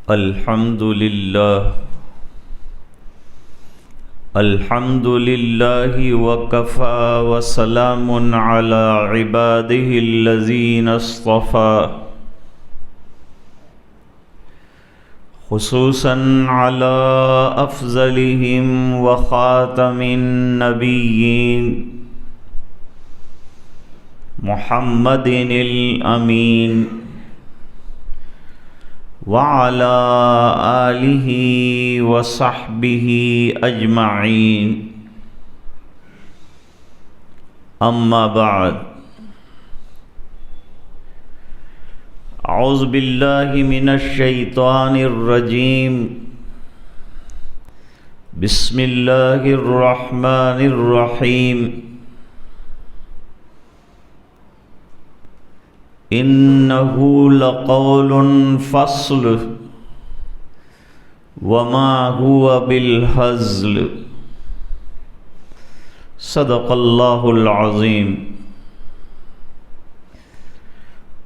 الحمد لله وكفى وسلام على عباده الذين اصطفى خصوصا على أفضلهم وخاتم النبيين محمد الأمين وعلى آلہ وصحبہ اجمعین، اما بعد، اعوذ باللہ من الشیطان الرجیم، بسم اللہ الرحمن الرحیم، إنه لقول فصل وما هو بالهزل، صدق الله العظيم۔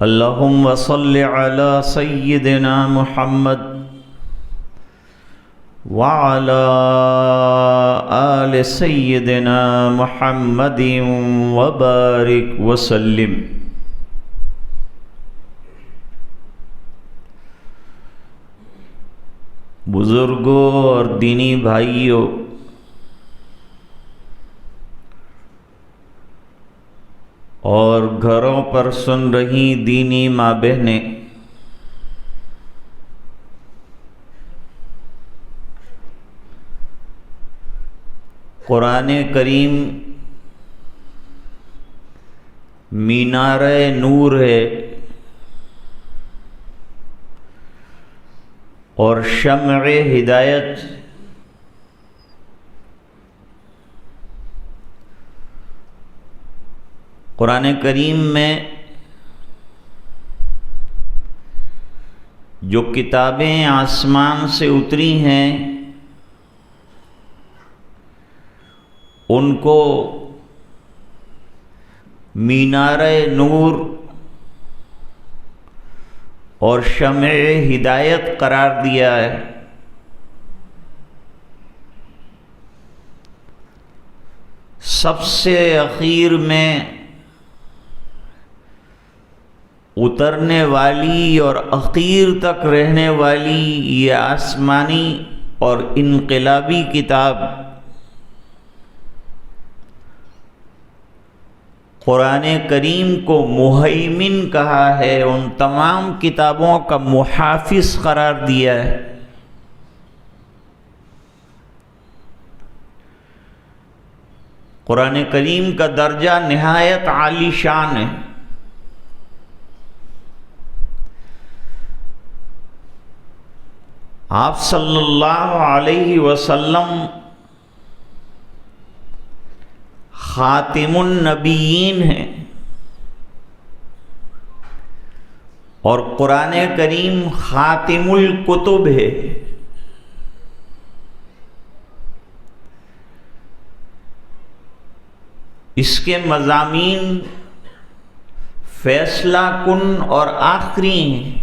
اللهم صل على سيدنا محمد وعلى آل سيدنا محمد وبارك وسلم۔ بزرگوں اور دینی بھائیوں، اور گھروں پر سن رہی دینی ماں بہنیں، قرآن کریم مینار نور ہے اور شمع ہدایت۔ قرآن کریم میں جو کتابیں آسمان سے اتری ہیں ان کو مینار نور اور شمع ہدایت قرار دیا ہے۔ سب سے اخیر میں اترنے والی اور اخیر تک رہنے والی یہ آسمانی اور انقلابی کتاب قرآن کریم کو مہیمن کہا ہے، ان تمام کتابوں کا محافظ قرار دیا ہے۔ قرآن کریم کا درجہ نہایت عالی شان ہے۔ آپ صلی اللہ علیہ وسلم خاتم النبیین ہیں، اور قرآن کریم خاتم الکتب ہے۔ اس کے مضامین فیصلہ کن اور آخری ہیں۔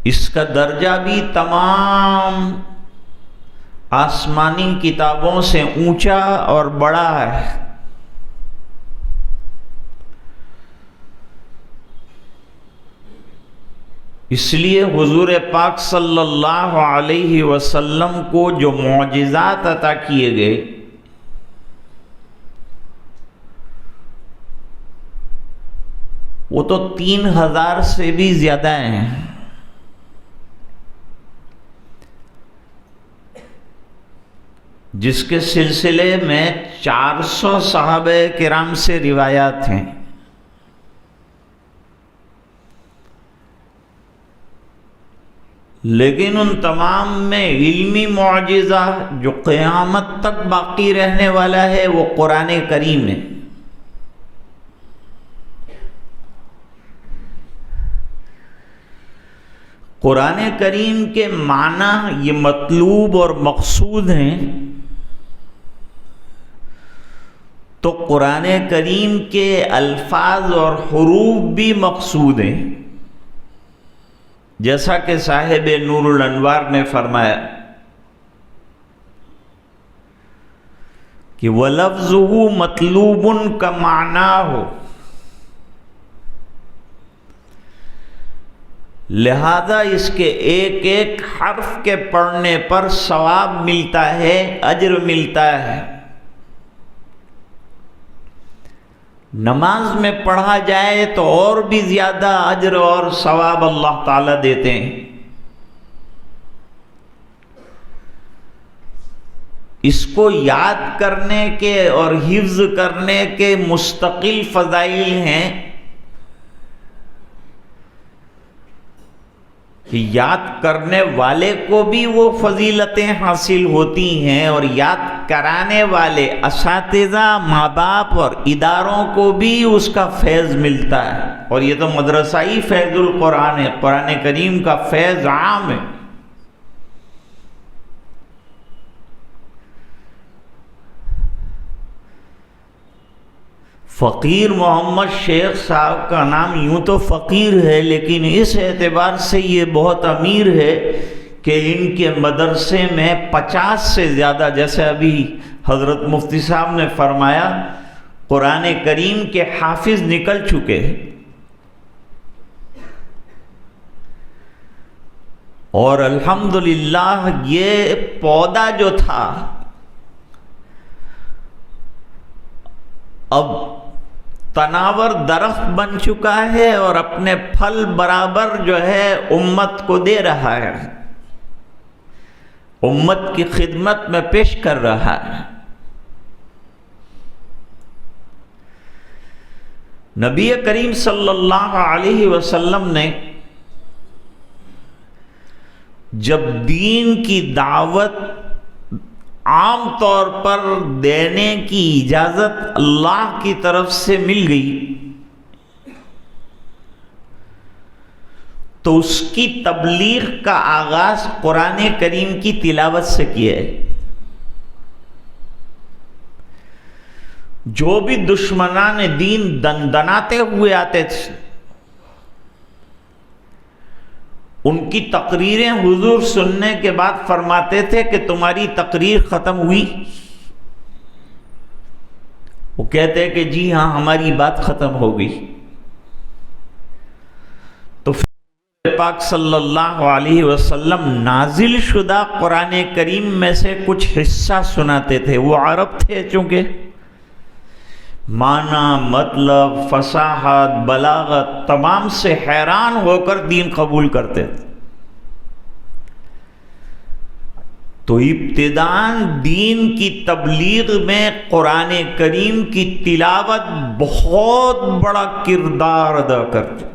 اس کا درجہ بھی تمام آسمانی کتابوں سے اونچا اور بڑا ہے۔ اس لیے حضور پاک صلی اللہ علیہ وسلم کو جو معجزات عطا کیے گئے وہ تو 3000 سے بھی زیادہ ہیں۔ جس کے سلسلے میں 400 صحابہ کرام سے روایات ہیں۔ لیکن ان تمام میں علمی معجزہ جو قیامت تک باقی رہنے والا ہے وہ قرآن کریم ہے۔ قرآن کریم کے معنی یہ مطلوب اور مقصود ہیں، تو قرآن کریم کے الفاظ اور حروف بھی مقصود ہیں۔ جیسا کہ صاحب نور الانوار نے فرمایا کہ وَلَفْظُهُ مَطْلُوبٌ كَمَعْنَاهُ، لہذا اس کے ایک ایک حرف کے پڑھنے پر ثواب ملتا ہے، اجر ملتا ہے۔ نماز میں پڑھا جائے تو اور بھی زیادہ اجر اور ثواب اللہ تعالیٰ دیتے ہیں۔ اس کو یاد کرنے کے اور حفظ کرنے کے مستقل فضائل ہیں کہ یاد کرنے والے کو بھی وہ فضیلتیں حاصل ہوتی ہیں، اور یاد کرانے والے اساتذہ، ماں باپ اور اداروں کو بھی اس کا فیض ملتا ہے۔ اور یہ تو مدرسائی فیض القرآن ہے، قرآن کریم کا فیض عام ہے۔ فقیر محمد شیخ صاحب کا نام یوں تو فقیر ہے، لیکن اس اعتبار سے یہ بہت امیر ہے کہ ان کے مدرسے میں 50 سے زیادہ، جیسے ابھی حضرت مفتی صاحب نے فرمایا، قرآن کریم کے حافظ نکل چکے ہیں۔ اور الحمدللہ یہ پودا جو تھا اب تناور درخت بن چکا ہے اور اپنے پھل برابر جو ہے امت کو دے رہا ہے، امت کی خدمت میں پیش کر رہا ہے۔ نبی کریم صلی اللہ علیہ وسلم نے جب دین کی دعوت عام طور پر دینے کی اجازت اللہ کی طرف سے مل گئی تو اس کی تبلیغ کا آغاز قرآن کریم کی تلاوت سے کیا ہے۔ جو بھی دشمنان دین دندناتے ہوئے آتے تھے، ان کی تقریریں حضور سننے کے بعد فرماتے تھے کہ تمہاری تقریر ختم ہوئی؟ وہ کہتے کہ جی ہاں ہماری بات ختم ہو گئی۔ تو پھر پاک صلی اللہ علیہ وسلم نازل شدہ قرآن کریم میں سے کچھ حصہ سناتے تھے۔ وہ عرب تھے چونکہ، معنی، مطلب، فصاحت، بلاغت تمام سے حیران ہو کر دین قبول کرتے تھے۔ تو ابتداءً دین کی تبلیغ میں قرآن کریم کی تلاوت بہت بڑا کردار ادا کرتی۔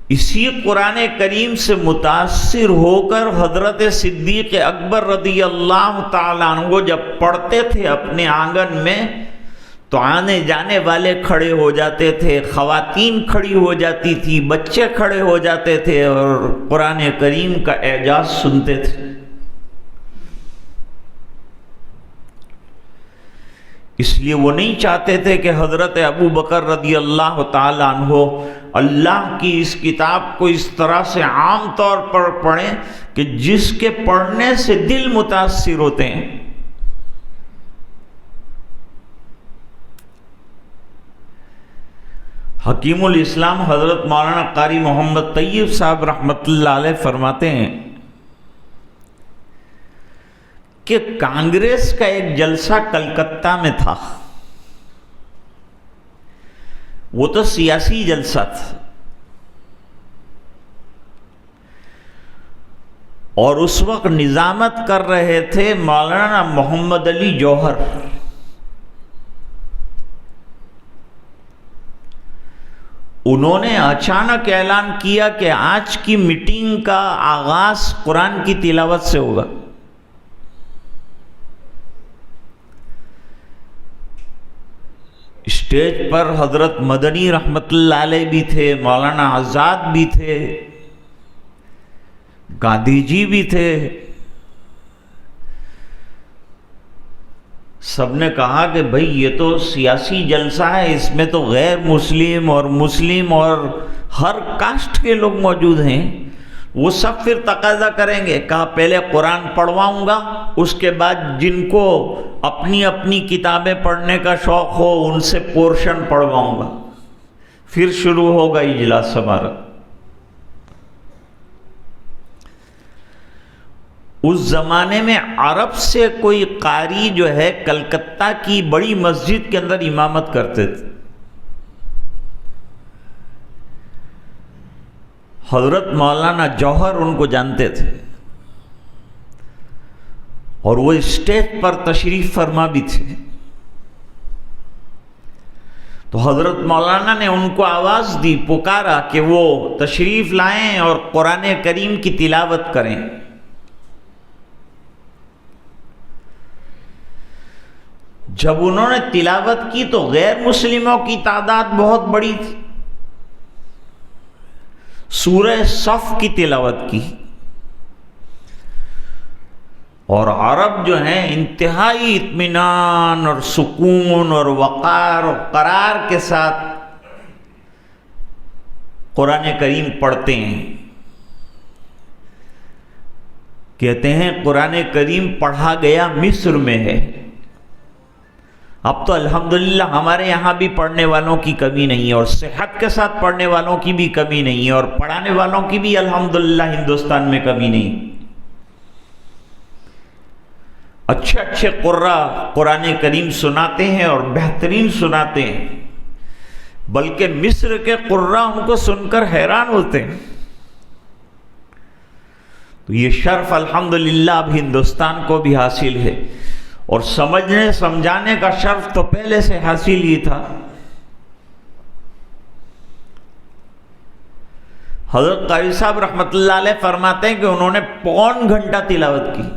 اسی قرآن کریم سے متاثر ہو کر حضرت صدیق اکبر رضی اللہ تعالیٰ عنہ جب پڑھتے تھے اپنے آنگن میں تو آنے جانے والے کھڑے ہو جاتے تھے، خواتین کھڑی ہو جاتی تھی، بچے کھڑے ہو جاتے تھے اور قرآن کریم کا اعجاز سنتے تھے۔ اس لیے وہ نہیں چاہتے تھے کہ حضرت ابو بکر رضی اللہ تعالیٰ عنہ اللہ کی اس کتاب کو اس طرح سے عام طور پر پڑھیں کہ جس کے پڑھنے سے دل متاثر ہوتے ہیں۔ حکیم الاسلام حضرت مولانا قاری محمد طیب صاحب رحمۃ اللہ علیہ فرماتے ہیں کہ کانگریس کا ایک جلسہ کلکتہ میں تھا، وہ تو سیاسی جلسہ تھا، اور اس وقت نظامت کر رہے تھے مولانا محمد علی جوہر۔ انہوں نے اچانک اعلان کیا کہ آج کی میٹنگ کا آغاز قرآن کی تلاوت سے ہوگا۔ اسٹیج پر حضرت مدنی رحمت اللہ علیہ بھی تھے، مولانا آزاد بھی تھے، گاندھی جی بھی تھے، سب نے کہا کہ بھئی یہ تو سیاسی جلسہ ہے، اس میں تو غیر مسلم اور مسلم اور ہر کاسٹ کے لوگ موجود ہیں، وہ سب پھر تقاضا کریں گے۔ کہا پہلے قرآن پڑھواؤں گا، اس کے بعد جن کو اپنی اپنی کتابیں پڑھنے کا شوق ہو ان سے پورشن پڑھواؤں گا، پھر شروع ہوگا اجلاس ہمارا۔ اس زمانے میں عرب سے کوئی قاری جو ہے کلکتہ کی بڑی مسجد کے اندر امامت کرتے تھے، حضرت مولانا جوہر ان کو جانتے تھے، اور وہ اسٹیج پر تشریف فرما بھی تھے۔ تو حضرت مولانا نے ان کو آواز دی، پکارا کہ وہ تشریف لائیں اور قرآن کریم کی تلاوت کریں۔ جب انہوں نے تلاوت کی تو غیر مسلموں کی تعداد بہت بڑی تھی، سورہ صف کی تلاوت کی، اور عرب جو ہیں انتہائی اطمینان اور سکون اور وقار اور قرار کے ساتھ قرآن کریم پڑھتے ہیں۔ کہتے ہیں قرآن کریم پڑھا گیا مصر میں ہے۔ اب تو الحمدللہ ہمارے یہاں بھی پڑھنے والوں کی کمی نہیں ہے، اور صحت کے ساتھ پڑھنے والوں کی بھی کمی نہیں ہے، اور پڑھانے والوں کی بھی الحمدللہ ہندوستان میں کمی نہیں۔ اچھے اچھے قراء قرآن کریم سناتے ہیں اور بہترین سناتے ہیں، بلکہ مصر کے قراء ان کو سن کر حیران ہوتے ہیں۔ تو یہ شرف الحمدللہ اب ہندوستان کو بھی حاصل ہے، اور سمجھنے سمجھانے کا شرف تو پہلے سے حاصل ہی تھا۔ حضرت قاری صاحب رحمۃ اللہ علیہ فرماتے ہیں کہ انہوں نے پون گھنٹہ تلاوت کی۔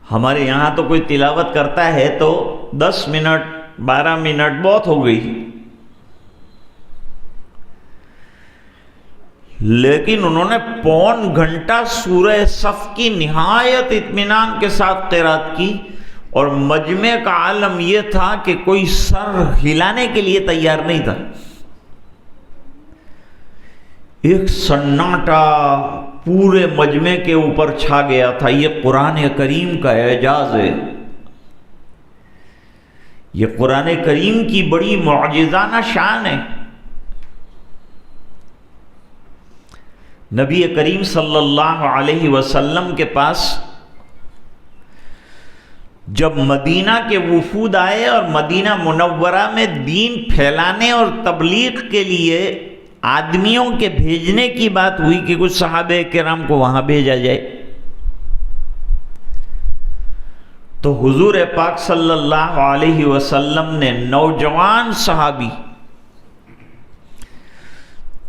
ہمارے یہاں تو کوئی تلاوت کرتا ہے تو 10 منٹ 12 منٹ بہت ہو گئی، لیکن انہوں نے پون گھنٹہ سورہ صف کی نہایت اطمینان کے ساتھ قرات کی، اور مجمع کا عالم یہ تھا کہ کوئی سر ہلانے کے لیے تیار نہیں تھا۔ ایک سناٹا پورے مجمع کے اوپر چھا گیا تھا۔ یہ قرآن کریم کا اعجاز ہے، یہ قرآن کریم کی بڑی معجزانہ شان ہے۔ نبی کریم صلی اللہ علیہ وسلم کے پاس جب مدینہ کے وفود آئے اور مدینہ منورہ میں دین پھیلانے اور تبلیغ کے لیے آدمیوں کے بھیجنے کی بات ہوئی کہ کچھ صحابہ کرام کو وہاں بھیجا جائے، تو حضور پاک صلی اللہ علیہ وسلم نے نوجوان صحابی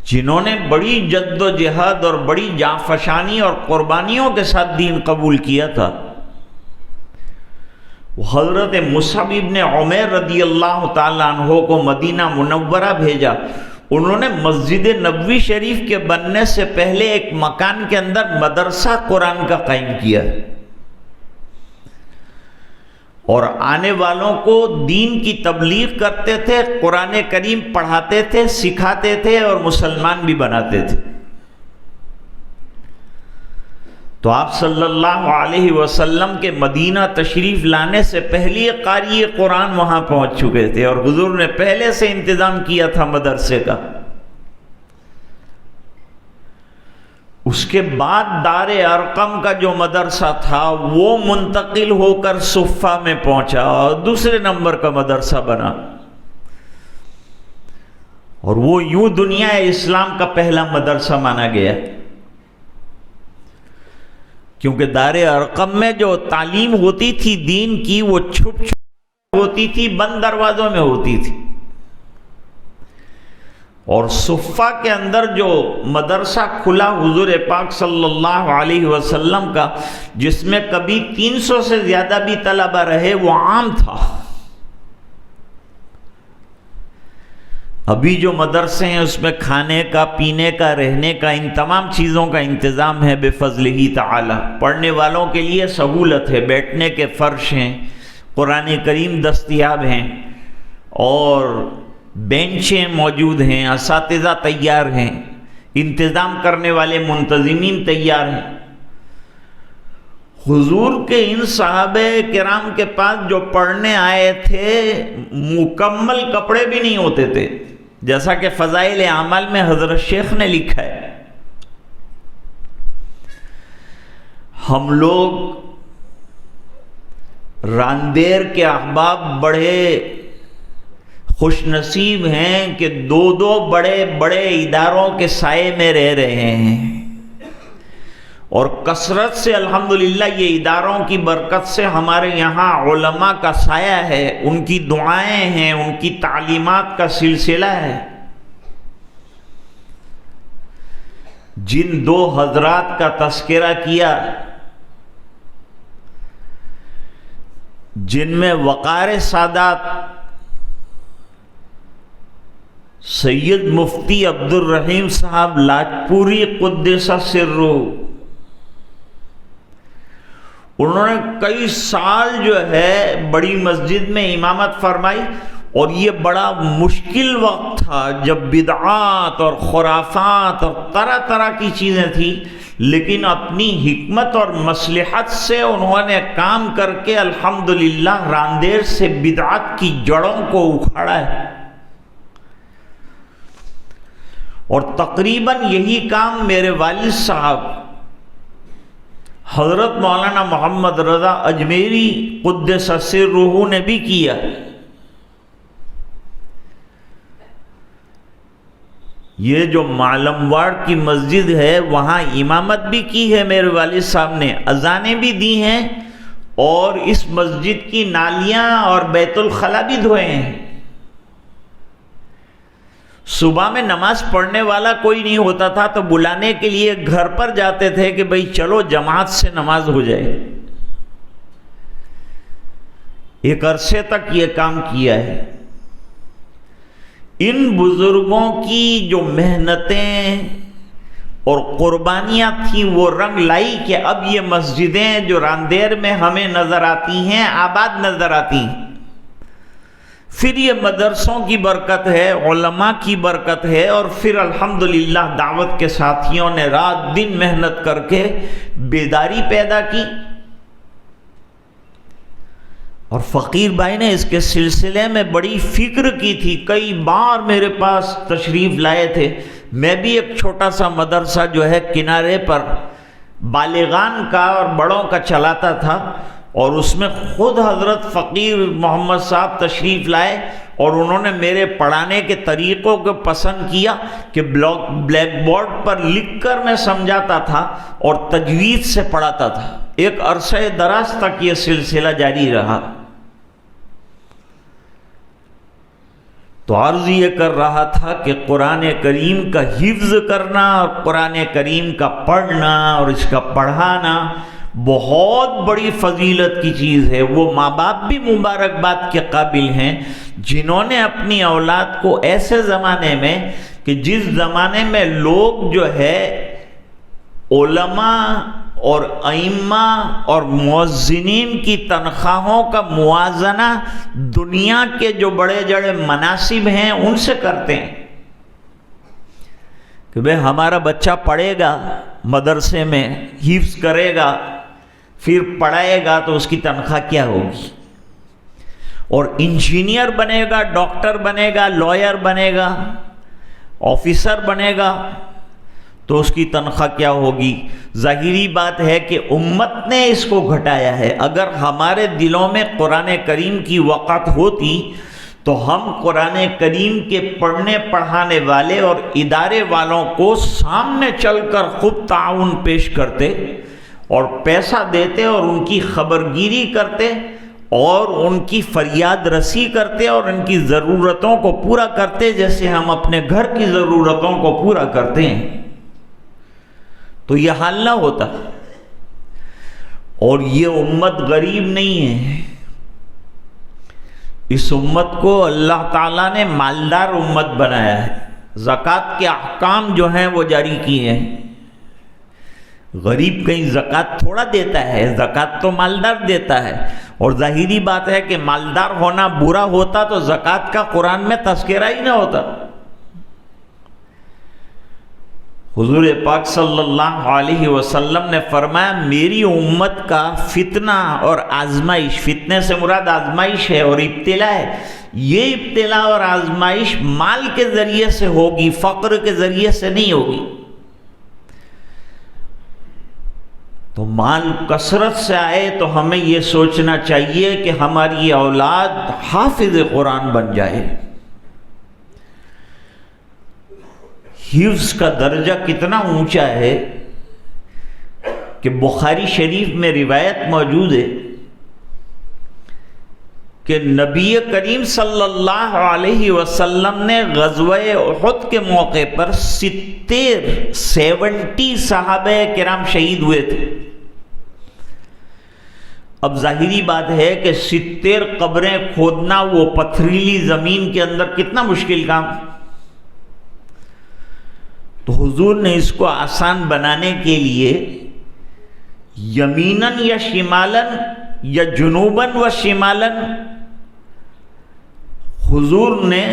جنہوں نے بڑی جد و جہاد اور بڑی جانفشانی اور قربانیوں کے ساتھ دین قبول کیا تھا، وہ حضرت مصعب ابن عمیر رضی اللہ تعالیٰ عنہ کو مدینہ منورہ بھیجا۔ انہوں نے مسجد نبوی شریف کے بننے سے پہلے ایک مکان کے اندر مدرسہ قرآن کا قائم کیا، اور آنے والوں کو دین کی تبلیغ کرتے تھے، قرآن کریم پڑھاتے تھے، سکھاتے تھے اور مسلمان بھی بناتے تھے۔ تو آپ صلی اللہ علیہ وسلم کے مدینہ تشریف لانے سے پہلے قاری قرآن وہاں پہنچ چکے تھے، اور حضور نے پہلے سے انتظام کیا تھا مدرسے کا۔ اس کے بعد دار ارقم کا جو مدرسہ تھا وہ منتقل ہو کر صفہ میں پہنچا اور دوسرے نمبر کا مدرسہ بنا، اور وہ یوں دنیا اسلام کا پہلا مدرسہ مانا گیا، کیونکہ دار ارقم میں جو تعلیم ہوتی تھی دین کی وہ چھپ چھپ ہوتی تھی، بند دروازوں میں ہوتی تھی، اور صفہ کے اندر جو مدرسہ کھلا حضور پاک صلی اللہ علیہ وسلم کا، جس میں کبھی 300 سے زیادہ بھی طلبہ رہے، وہ عام تھا، ابھی جو مدرسے ہیں اس میں کھانے کا، پینے کا، رہنے کا، ان تمام چیزوں کا انتظام ہے بفضلہ تعالی۔ پڑھنے والوں کے لیے سہولت ہے، بیٹھنے کے فرش ہیں، قرآن کریم دستیاب ہیں، اور بینچیں موجود ہیں، اساتذہ تیار ہیں، انتظام کرنے والے منتظمین تیار ہیں۔ حضور کے ان صحابہ کرام کے پاس جو پڑھنے آئے تھے مکمل کپڑے بھی نہیں ہوتے تھے، جیسا کہ فضائل اعمال میں حضرت شیخ نے لکھا ہے۔ ہم لوگ راندیر کے احباب بڑے خوش نصیب ہیں کہ دو بڑے بڑے اداروں کے سائے میں رہ رہے ہیں، اور کثرت سے الحمدللہ یہ اداروں کی برکت سے ہمارے یہاں علماء کا سایہ ہے، ان کی دعائیں ہیں، ان کی تعلیمات کا سلسلہ ہے۔ جن دو حضرات کا تذکرہ کیا، جن میں وقار سادات سید مفتی عبد الرحیم صاحب لاجپوری قدس سرہ، انہوں نے کئی سال جو ہے بڑی مسجد میں امامت فرمائی، اور یہ بڑا مشکل وقت تھا جب بدعات اور خرافات اور طرح طرح کی چیزیں تھیں، لیکن اپنی حکمت اور مصلحت سے انہوں نے کام کر کے الحمدللہ راندیر سے بدعات کی جڑوں کو اکھاڑا ہے۔ اور تقریباً یہی کام میرے والد صاحب حضرت مولانا محمد رضا اجمیری قدس سرہ نے بھی کیا۔ یہ جو معلم واڑ کی مسجد ہے وہاں امامت بھی کی ہے میرے والد صاحب نے، اذانیں بھی دی ہیں، اور اس مسجد کی نالیاں اور بیت الخلا بھی دھوئے ہیں۔ صبح میں نماز پڑھنے والا کوئی نہیں ہوتا تھا تو بلانے کے لیے گھر پر جاتے تھے کہ بھئی چلو جماعت سے نماز ہو جائے۔ ایک عرصے تک یہ کام کیا ہے۔ ان بزرگوں کی جو محنتیں اور قربانیاں تھیں وہ رنگ لائی کہ اب یہ مسجدیں جو راندیر میں ہمیں نظر آتی ہیں آباد نظر آتی ہیں۔ پھر یہ مدرسوں کی برکت ہے، علماء کی برکت ہے، اور پھر الحمدللہ دعوت کے ساتھیوں نے رات دن محنت کر کے بیداری پیدا کی، اور فقیر بھائی نے اس کے سلسلے میں بڑی فکر کی تھی، کئی بار میرے پاس تشریف لائے تھے۔ میں بھی ایک چھوٹا سا مدرسہ جو ہے کنارے پر بالغان کا اور بڑوں کا چلاتا تھا، اور اس میں خود حضرت فقیر محمد صاحب تشریف لائے، اور انہوں نے میرے پڑھانے کے طریقوں کو پسند کیا کہ بلیک بورڈ پر لکھ کر میں سمجھاتا تھا اور تجوید سے پڑھاتا تھا۔ ایک عرصہ دراز تک یہ سلسلہ جاری رہا۔ تو عرض یہ کر رہا تھا کہ قرآن کریم کا حفظ کرنا اور قرآن کریم کا پڑھنا اور اس کا پڑھانا بہت بڑی فضیلت کی چیز ہے۔ وہ ماں باپ بھی مبارکباد کے قابل ہیں جنہوں نے اپنی اولاد کو ایسے زمانے میں، کہ جس زمانے میں لوگ جو ہے علماء اور ائمہ اور مؤذنین کی تنخواہوں کا موازنہ دنیا کے جو بڑے بڑے مناصب ہیں ان سے کرتے ہیں، کہ بھئی ہمارا بچہ پڑھے گا مدرسے میں، حفظ کرے گا، پھر پڑھائے گا تو اس کی تنخواہ کیا ہوگی، اور انجینئر بنے گا، ڈاکٹر بنے گا، لائر بنے گا، آفیسر بنے گا تو اس کی تنخواہ کیا ہوگی۔ ظاہری بات ہے کہ امت نے اس کو گھٹایا ہے۔ اگر ہمارے دلوں میں قرآن کریم کی وقعت ہوتی تو ہم قرآن کریم کے پڑھنے پڑھانے والے اور ادارے والوں کو سامنے چل کر خوب تعاون پیش کرتے اور پیسہ دیتے اور ان کی خبرگیری کرتے اور ان کی فریاد رسی کرتے اور ان کی ضرورتوں کو پورا کرتے، جیسے ہم اپنے گھر کی ضرورتوں کو پورا کرتے ہیں، تو یہ حال نہ ہوتا۔ اور یہ امت غریب نہیں ہے، اس امت کو اللہ تعالیٰ نے مالدار امت بنایا ہے، زکوٰۃ کے احکام جو ہیں وہ جاری کیے ہیں۔ غریب کہیں زکوٰۃ تھوڑا دیتا ہے، زکوٰۃ تو مالدار دیتا ہے، اور ظاہری بات ہے کہ مالدار ہونا برا ہوتا تو زکوٰۃ کا قرآن میں تذکرہ ہی نہ ہوتا۔ حضور پاک صلی اللہ علیہ وسلم نے فرمایا میری امت کا فتنہ اور آزمائش، فتنے سے مراد آزمائش ہے اور ابتلا ہے، یہ ابتلا اور آزمائش مال کے ذریعے سے ہوگی، فقر کے ذریعے سے نہیں ہوگی۔ تو مال کثرت سے آئے تو ہمیں یہ سوچنا چاہیے کہ ہماری اولاد حافظ قرآن بن جائے۔ حفظ کا درجہ کتنا اونچا ہے کہ بخاری شریف میں روایت موجود ہے کہ نبی کریم صلی اللہ علیہ وسلم نے غزوہ احد کے موقع پر 70 صحابہ کرام شہید ہوئے تھے۔ اب ظاہری بات ہے کہ 70 قبریں کھودنا وہ پتھریلی زمین کے اندر کتنا مشکل کام، تو حضور نے اس کو آسان بنانے کے لیے یمیناً یا شمالاً یا جنوباً و شمالاً حضور نے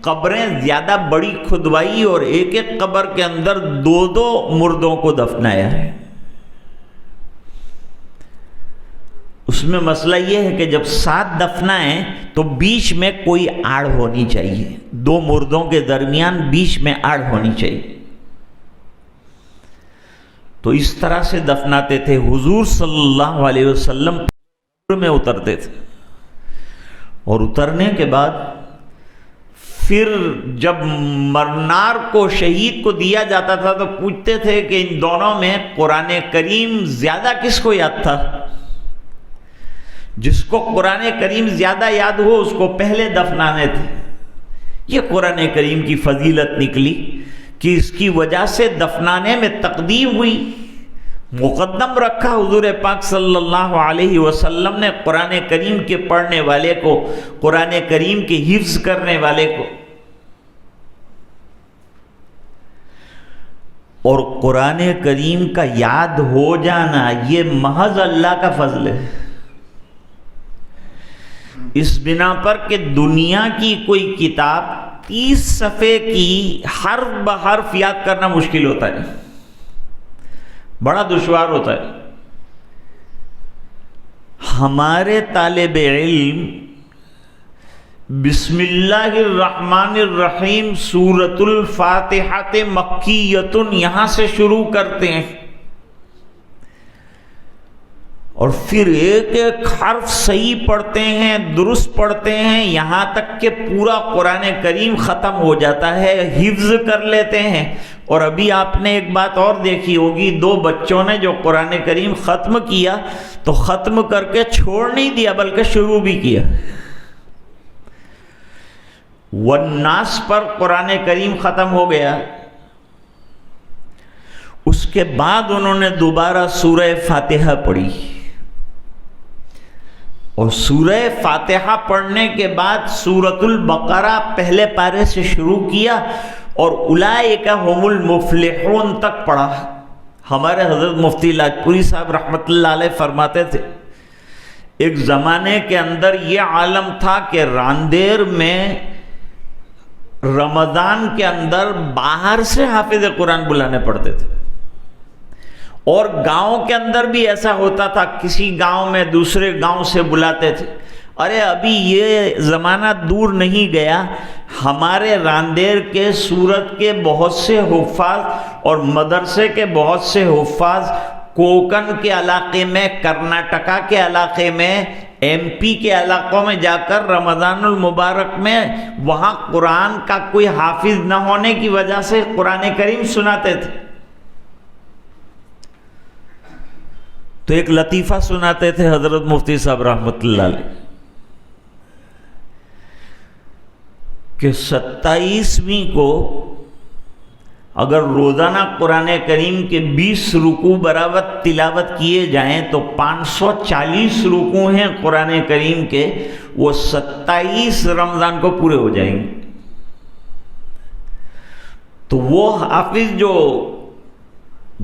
قبریں زیادہ بڑی کھدوائی اور ایک ایک قبر کے اندر 2 مردوں کو دفنایا ہے۔ اس میں مسئلہ یہ ہے کہ جب 7 دفنائیں تو بیچ میں کوئی آڑ ہونی چاہیے، 2 مردوں کے درمیان بیچ میں آڑ ہونی چاہیے۔ تو اس طرح سے دفناتے تھے حضور صلی اللہ علیہ وسلم میں اترتے تھے، اور اترنے کے بعد پھر جب مرنار کو شہید کو دیا جاتا تھا تو پوچھتے تھے کہ ان دونوں میں قرآن کریم زیادہ کس کو یاد تھا؟ جس کو قرآن کریم زیادہ یاد ہو اس کو پہلے دفنانے تھے۔ یہ قرآن کریم کی فضیلت نکلی کہ اس کی وجہ سے دفنانے میں تقدیم ہوئی، مقدم رکھا حضور پاک صلی اللہ علیہ وسلم نے قرآن کریم کے پڑھنے والے کو، قرآن کریم کے حفظ کرنے والے کو۔ اور قرآن کریم کا یاد ہو جانا یہ محض اللہ کا فضل ہے، اس بنا پر کہ دنیا کی کوئی کتاب 30 صفحے کی حرف بحرف یاد کرنا مشکل ہوتا ہے، بڑا دشوار ہوتا ہے۔ ہمارے طالب علم بسم اللہ الرحمن الرحیم سورۃ الفاتحہ مکیۃ یہاں سے شروع کرتے ہیں، اور پھر ایک ایک حرف صحیح پڑھتے ہیں، درست پڑھتے ہیں، یہاں تک کہ پورا قرآن کریم ختم ہو جاتا ہے، حفظ کر لیتے ہیں۔ اور ابھی آپ نے ایک بات اور دیکھی ہوگی، 2 بچوں نے جو قرآن کریم ختم کیا تو ختم کر کے چھوڑ نہیں دیا بلکہ شروع بھی کیا۔ والناس پر قرآن کریم ختم ہو گیا، اس کے بعد انہوں نے دوبارہ سورہ فاتحہ پڑھی، اور سورہ فاتحہ پڑھنے کے بعد سورۃ البقرہ پہلے پارے سے شروع کیا اور اولئک هم المفلحون تک پڑھا۔ ہمارے حضرت مفتی لاجپوری صاحب رحمۃ اللہ علیہ فرماتے تھے ایک زمانے کے اندر یہ عالم تھا کہ راندیر میں رمضان کے اندر باہر سے حافظ قرآن بلانے پڑتے تھے، اور گاؤں کے اندر بھی ایسا ہوتا تھا، کسی گاؤں میں دوسرے گاؤں سے بلاتے تھے۔ ارے ابھی یہ زمانہ دور نہیں گیا، ہمارے راندیر کے سورت کے بہت سے حفاظ اور مدرسے کے بہت سے حفاظ کوکن کے علاقے میں، کرناٹکا کے علاقے میں، ایم پی کے علاقوں میں جا کر رمضان المبارک میں وہاں قرآن کا کوئی حافظ نہ ہونے کی وجہ سے قرآن کریم سناتے تھے۔ تو ایک لطیفہ سناتے تھے حضرت مفتی صاحب رحمۃ اللہ علیہ کہ 27ویں کو اگر روزانہ قرآن کریم کے 20 رکوع برابر تلاوت کیے جائیں تو 540 رکوع ہیں قرآن کریم کے، وہ 27 رمضان کو پورے ہو جائیں گے۔ تو وہ حافظ جو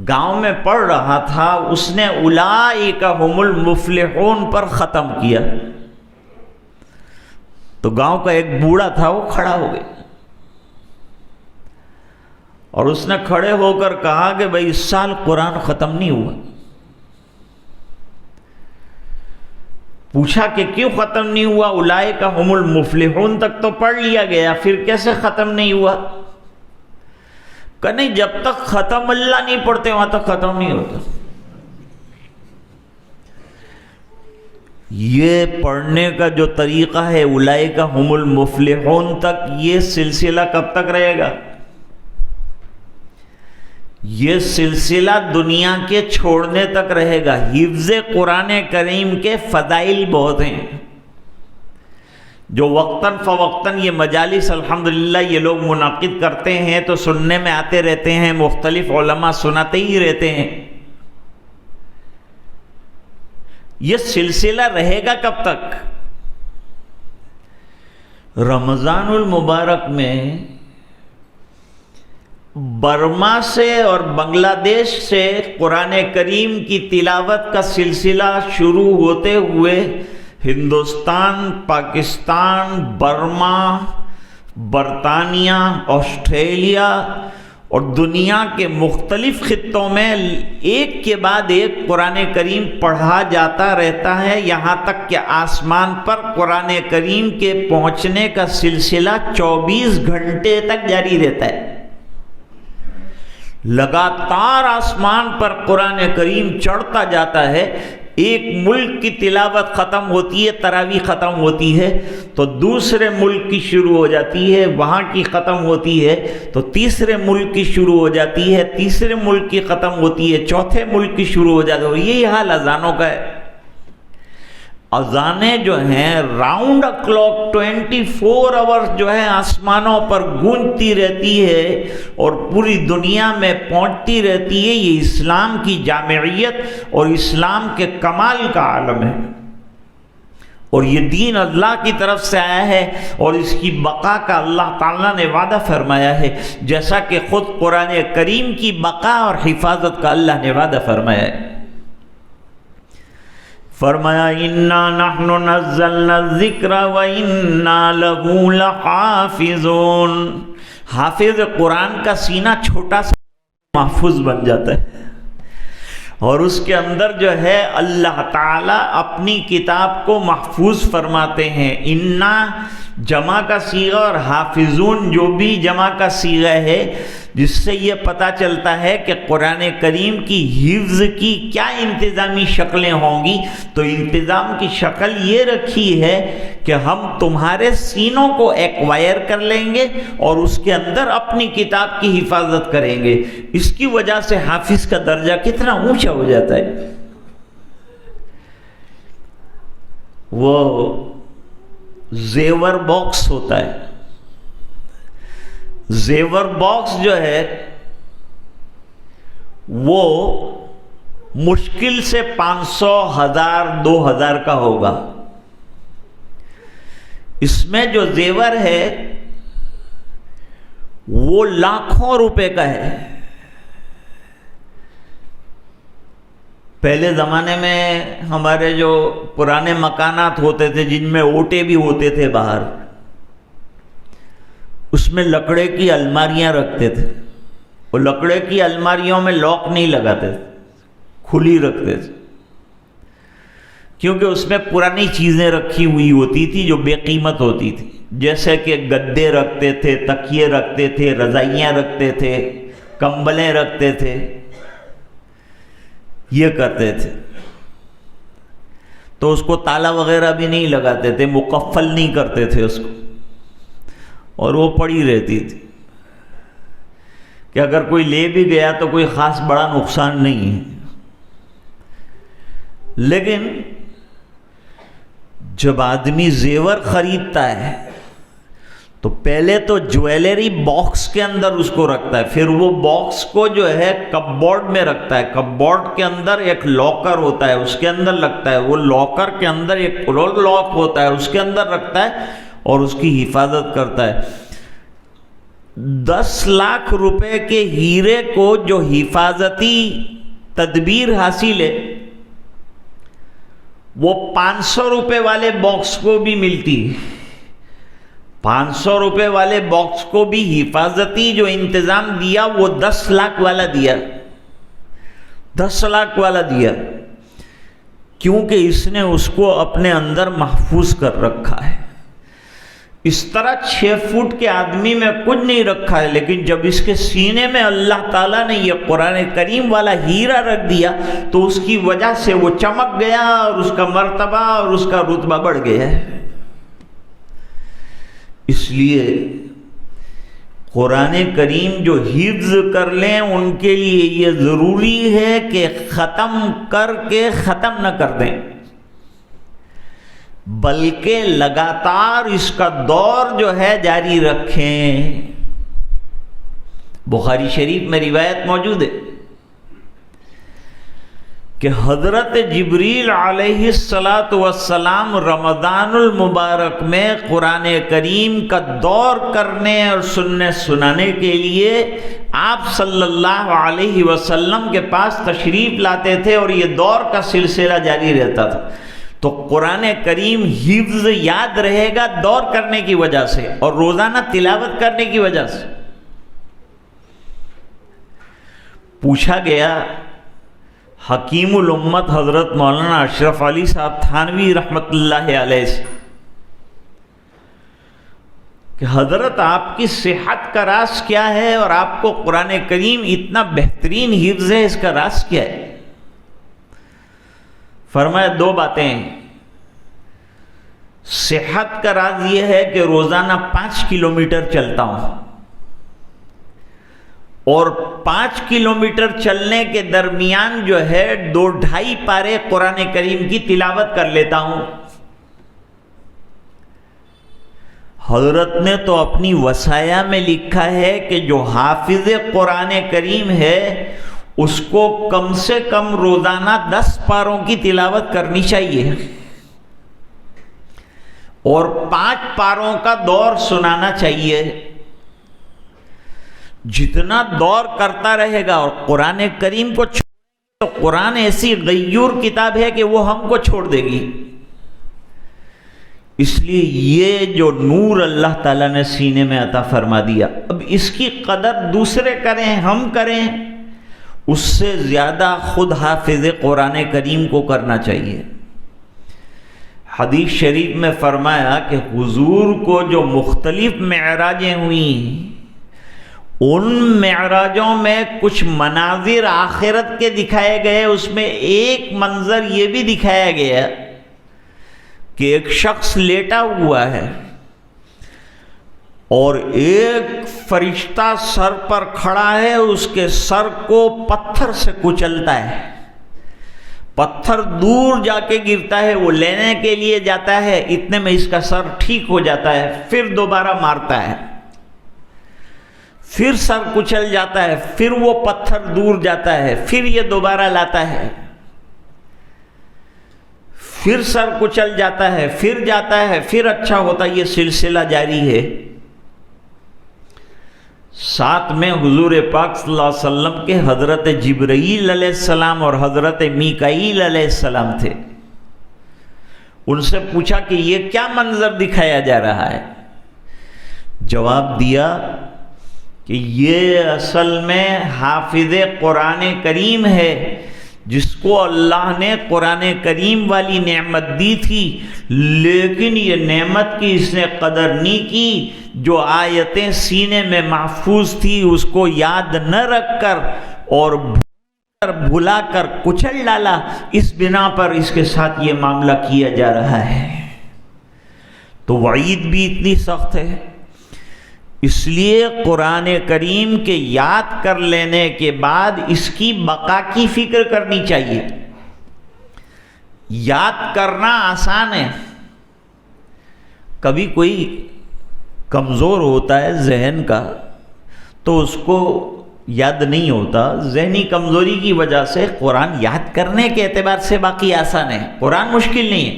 گاؤں میں پڑھ رہا تھا اس نے اولئک هم المفلحون پر ختم کیا، تو گاؤں کا ایک بوڑھا تھا وہ کھڑا ہو گیا اور اس نے کھڑے ہو کر کہا کہ بھائی اس سال قرآن ختم نہیں ہوا۔ پوچھا کہ کیوں ختم نہیں ہوا؟ اولئک هم المفلحون تک تو پڑھ لیا گیا، پھر کیسے ختم نہیں ہوا؟ کہ نہیں، جب تک ختم اللہ نہیں پڑھتے وہاں تک ختم نہیں ہوتا۔ یہ پڑھنے کا جو طریقہ ہے اولئک هم المفلحون تک، یہ سلسلہ کب تک رہے گا؟ یہ سلسلہ دنیا کے چھوڑنے تک رہے گا۔ حفظ قرآن کریم کے فضائل بہت ہیں، جو وقتاً فوقتاً یہ مجالس الحمدللہ یہ لوگ منعقد کرتے ہیں تو سننے میں آتے رہتے ہیں، مختلف علماء سناتے ہی رہتے ہیں۔ یہ سلسلہ رہے گا کب تک؟ رمضان المبارک میں برما سے اور بنگلہ دیش سے قرآن کریم کی تلاوت کا سلسلہ شروع ہوتے ہوئے ہندوستان، پاکستان، برما، برطانیہ، آسٹریلیا اور دنیا کے مختلف خطوں میں ایک کے بعد ایک قرآن کریم پڑھا جاتا رہتا ہے، یہاں تک کہ آسمان پر قرآن کریم کے پہنچنے کا سلسلہ 24 گھنٹے تک جاری رہتا ہے۔ لگاتار آسمان پر قرآن کریم چڑھتا جاتا ہے۔ ایک ملک کی تلاوت ختم ہوتی ہے، تراویح ختم ہوتی ہے تو دوسرے ملک کی شروع ہو جاتی ہے، وہاں کی ختم ہوتی ہے تو تیسرے ملک کی شروع ہو جاتی ہے، تیسرے ملک کی ختم ہوتی ہے، چوتھے ملک کی شروع ہو جاتی ہے۔ یہی حال اذانوں کا ہے۔ اذانیں جو ہیں راؤنڈ کلاک 24 آورز جو ہے آسمانوں پر گونجتی رہتی ہے اور پوری دنیا میں پہنچتی رہتی ہے۔ یہ اسلام کی جامعیت اور اسلام کے کمال کا عالم ہے، اور یہ دین اللہ کی طرف سے آیا ہے اور اس کی بقا کا اللہ تعالیٰ نے وعدہ فرمایا ہے، جیسا کہ خود قرآن کریم کی بقا اور حفاظت کا اللہ نے وعدہ فرمایا ہے۔ فرمایا اِنَّا نَحْنُ نَزَّلْنَا الذِّكْرَ وَإِنَّا لَهُ لَحَافِظُونَ۔ حافظ قرآن کا سینہ چھوٹا سا محفوظ بن جاتا ہے، اور اس کے اندر جو ہے اللہ تعالیٰ اپنی کتاب کو محفوظ فرماتے ہیں۔ اِنَّا جمع کا صیغہ اور حافظون جو بھی جمع کا صیغہ ہے، جس سے یہ پتہ چلتا ہے کہ قرآن کریم کی حفظ کی کیا انتظامی شکلیں ہوں گی۔ تو انتظام کی شکل یہ رکھی ہے کہ ہم تمہارے سینوں کو ایکوائر کر لیں گے اور اس کے اندر اپنی کتاب کی حفاظت کریں گے۔ اس کی وجہ سے حافظ کا درجہ کتنا اونچا ہو جاتا ہے۔ وہ زیور باکس ہوتا ہے، زیور باکس جو ہے وہ مشکل سے 500، 1000، 2000 کا ہوگا۔ اس میں جو زیور ہے وہ لاکھوں روپے کا ہے۔ پہلے زمانے میں ہمارے جو پرانے مکانات ہوتے تھے جن میں اوٹے بھی ہوتے تھے باہر، اس میں لکڑے کی الماریاں رکھتے تھے، وہ لکڑے کی الماریوں میں لاک نہیں لگاتے تھے، کھلی رکھتے تھے، کیونکہ اس میں پرانی چیزیں رکھی ہوئی ہوتی تھی جو بے قیمت ہوتی تھی، جیسے کہ گدے رکھتے تھے، تکیے رکھتے تھے، رضائیاں رکھتے تھے، کمبلیں رکھتے تھے، یہ کرتے تھے۔ تو اس کو تالا وغیرہ بھی نہیں لگاتے تھے، مقفل نہیں کرتے تھے اس کو، اور وہ پڑی رہتی تھی کہ اگر کوئی لے بھی گیا تو کوئی خاص بڑا نقصان نہیں ہے۔ لیکن جب آدمی زیور خریدتا ہے تو پہلے تو جویلری باکس کے اندر اس کو رکھتا ہے، پھر وہ باکس کو جو ہے کپ بورڈ میں رکھتا ہے، کپ بورڈ کے اندر ایک لاکر ہوتا ہے اس کے اندر رکھتا ہے، وہ لاکر کے اندر ایک لاک ہوتا ہے اس کے اندر رکھتا ہے اور اس کی حفاظت کرتا ہے۔ 10 لاکھ روپے کے ہیرے کو جو حفاظتی تدبیر حاصل ہے وہ 500 روپے والے باکس کو بھی ملتی ہے۔ 500 روپے والے باکس کو بھی حفاظتی جو انتظام دیا وہ 10 لاکھ والا دیا، 10 لاکھ والا دیا، کیونکہ اس نے اس کو اپنے اندر محفوظ کر رکھا ہے۔ اس طرح 6 فٹ کے آدمی میں کچھ نہیں رکھا ہے، لیکن جب اس کے سینے میں اللہ تعالیٰ نے یہ قرآن کریم والا ہیرا رکھ دیا تو اس کی وجہ سے وہ چمک گیا اور اس کا مرتبہ اور اس کا رتبہ بڑھ گیا ہے۔ اس لیے قرآن کریم جو حفظ کر لیں ان کے لیے یہ ضروری ہے کہ ختم کر کے ختم نہ کر دیں، بلکہ لگاتار اس کا دور جو ہے جاری رکھیں۔ بخاری شریف میں روایت موجود ہے کہ حضرت جبریل علیہ السلام رمضان المبارک میں قرآن کریم کا دور کرنے اور سنانے کے لیے آپ صلی اللہ علیہ وسلم کے پاس تشریف لاتے تھے اور یہ دور کا سلسلہ جاری رہتا تھا۔ تو قرآن کریم حفظ یاد رہے گا دور کرنے کی وجہ سے اور روزانہ تلاوت کرنے کی وجہ سے۔ پوچھا گیا حکیم الامت حضرت مولانا اشرف علی صاحب تھانوی رحمۃ اللہ علیہ سے کہ حضرت آپ کی صحت کا راز کیا ہے اور آپ کو قرآن کریم اتنا بہترین حفظ ہے، اس کا راز کیا ہے؟ فرمایا 2 باتیں ہیں۔ صحت کا راز یہ ہے کہ روزانہ 5 کلومیٹر چلتا ہوں اور 5 کلومیٹر چلنے کے درمیان جو ہے 2-2.5 پارے قرآن کریم کی تلاوت کر لیتا ہوں۔ حضرت نے تو اپنی وصایا میں لکھا ہے کہ جو حافظ قرآن کریم ہے اس کو کم سے کم روزانہ 10 پاروں کی تلاوت کرنی چاہیے اور 5 پاروں کا دور سنانا چاہیے۔ جتنا دور کرتا رہے گا اور قرآن کریم کو تو قرآن ایسی غیور کتاب ہے کہ وہ ہم کو چھوڑ دے گی۔ اس لیے یہ جو نور اللہ تعالیٰ نے سینے میں عطا فرما دیا، اب اس کی قدر دوسرے کریں ہم کریں، اس سے زیادہ خود حافظ قرآن کریم کو کرنا چاہیے۔ حدیث شریف میں فرمایا کہ حضور کو جو مختلف معراجیں ہوئیں ان معراجوں میں کچھ مناظر آخرت کے دکھائے گئے، اس میں ایک منظر یہ بھی دکھایا گیا کہ ایک شخص لیٹا ہوا ہے اور ایک فرشتہ سر پر کھڑا ہے، اس کے سر کو پتھر سے کچلتا ہے، پتھر دور جا کے گرتا ہے، وہ لینے کے لیے جاتا ہے، اتنے میں اس کا سر ٹھیک ہو جاتا ہے، پھر دوبارہ مارتا ہے، پھر سر کچل جاتا ہے، پھر وہ پتھر دور جاتا ہے، پھر یہ دوبارہ لاتا ہے، پھر سر کچل جاتا ہے، پھر جاتا ہے، پھر اچھا ہوتا ہے، یہ سلسلہ جاری ہے۔ ساتھ میں حضور پاک صلی اللہ علیہ وسلم کے حضرت جبرائیل علیہ السلام اور حضرت میکائیل علیہ السلام تھے۔ ان سے پوچھا کہ یہ کیا منظر دکھایا جا رہا ہے؟ جواب دیا کہ یہ اصل میں حافظ قرآن کریم ہے، جس کو اللہ نے قرآن کریم والی نعمت دی تھی، لیکن یہ نعمت کی اس نے قدر نہیں کی، جو آیتیں سینے میں محفوظ تھی اس کو یاد نہ رکھ کر اور بھلا کر کچل ڈالا، اس بنا پر اس کے ساتھ یہ معاملہ کیا جا رہا ہے۔ تو وعید بھی اتنی سخت ہے۔ اس لیے قرآن کریم کے یاد کر لینے کے بعد اس کی بقا کی فکر کرنی چاہیے۔ یاد کرنا آسان ہے، کبھی کوئی کمزور ہوتا ہے ذہن کا تو اس کو یاد نہیں ہوتا. ذہنی کمزوری کی وجہ سے قرآن یاد کرنے کے اعتبار سے باقی آسان ہے، قرآن مشکل نہیں ہے.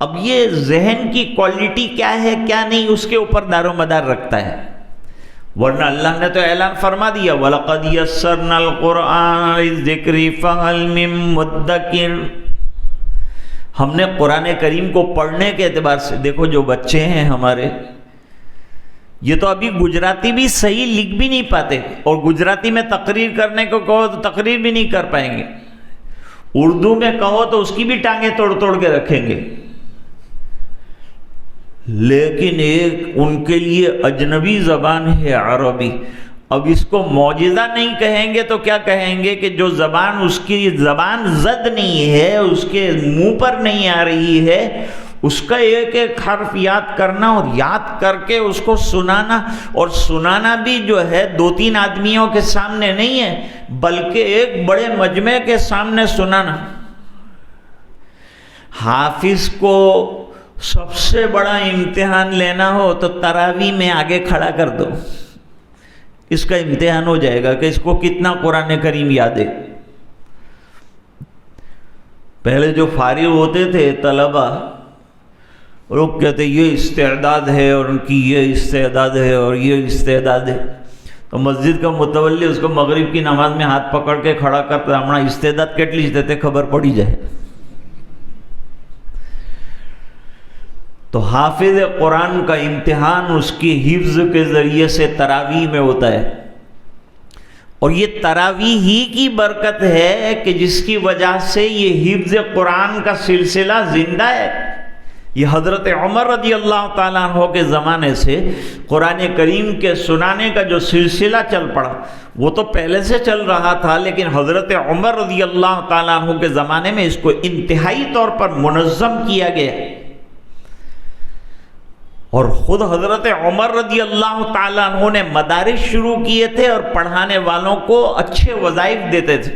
اب یہ ذہن کی کوالٹی کیا ہے کیا نہیں اس کے اوپر دار و مدار رکھتا ہے. ورنہ اللہ نے تو اعلان فرما دیا وَلَقَدْ يَسَّرْنَا الْقُرْآنَ لِلذِّكْرِ فَهَلْ مِن مُدَّكِرٍ. ہم نے قرآن کریم کو پڑھنے کے اعتبار سے، دیکھو جو بچے ہیں ہمارے، یہ تو ابھی گجراتی بھی صحیح لکھ بھی نہیں پاتے، اور گجراتی میں تقریر کرنے کو کہو تو تقریر بھی نہیں کر پائیں گے. اردو میں کہو تو اس کی بھی ٹانگیں توڑ توڑ کے رکھیں گے. لیکن ایک ان کے لیے اجنبی زبان ہے عربی. اب اس کو معجزہ نہیں کہیں گے تو کیا کہیں گے کہ جو زبان اس کی زبان زد نہیں ہے، اس کے منہ پر نہیں آ رہی ہے، اس کا ایک ایک حرف یاد کرنا اور یاد کر کے اس کو سنانا، اور سنانا بھی جو ہے 2-3 آدمیوں کے سامنے نہیں ہے بلکہ ایک بڑے مجمع کے سامنے سنانا. حافظ کو سب سے بڑا امتحان لینا ہو تو تراویح میں آگے کھڑا کر دو، اس کا امتحان ہو جائے گا کہ اس کو کتنا قرآن کریم یاد ہے. پہلے جو فارغ ہوتے تھے طلبہ، لوگ کہتے یہ استعداد ہے اور ان کی یہ استعداد ہے اور یہ استعداد ہے، تو مسجد کا متولی اس کو مغرب کی نماز میں ہاتھ پکڑ کے کھڑا کرتا ہمارا استعداد کیٹلی دیتے خبر پڑی جائے. تو حافظ قرآن کا امتحان اس کی حفظ کے ذریعے سے تراویح میں ہوتا ہے، اور یہ تراویح ہی کی برکت ہے کہ جس کی وجہ سے یہ حفظ قرآن کا سلسلہ زندہ ہے. یہ حضرت عمر رضی اللہ تعالیٰ عنہ کے زمانے سے قرآن کریم کے سنانے کا جو سلسلہ چل پڑا وہ تو پہلے سے چل رہا تھا، لیکن حضرت عمر رضی اللہ تعالیٰ عنہ کے زمانے میں اس کو انتہائی طور پر منظم کیا گیا. اور خود حضرت عمر رضی اللہ تعالیٰ عنہ نے مدارس شروع کیے تھے اور پڑھانے والوں کو اچھے وظائف دیتے تھے.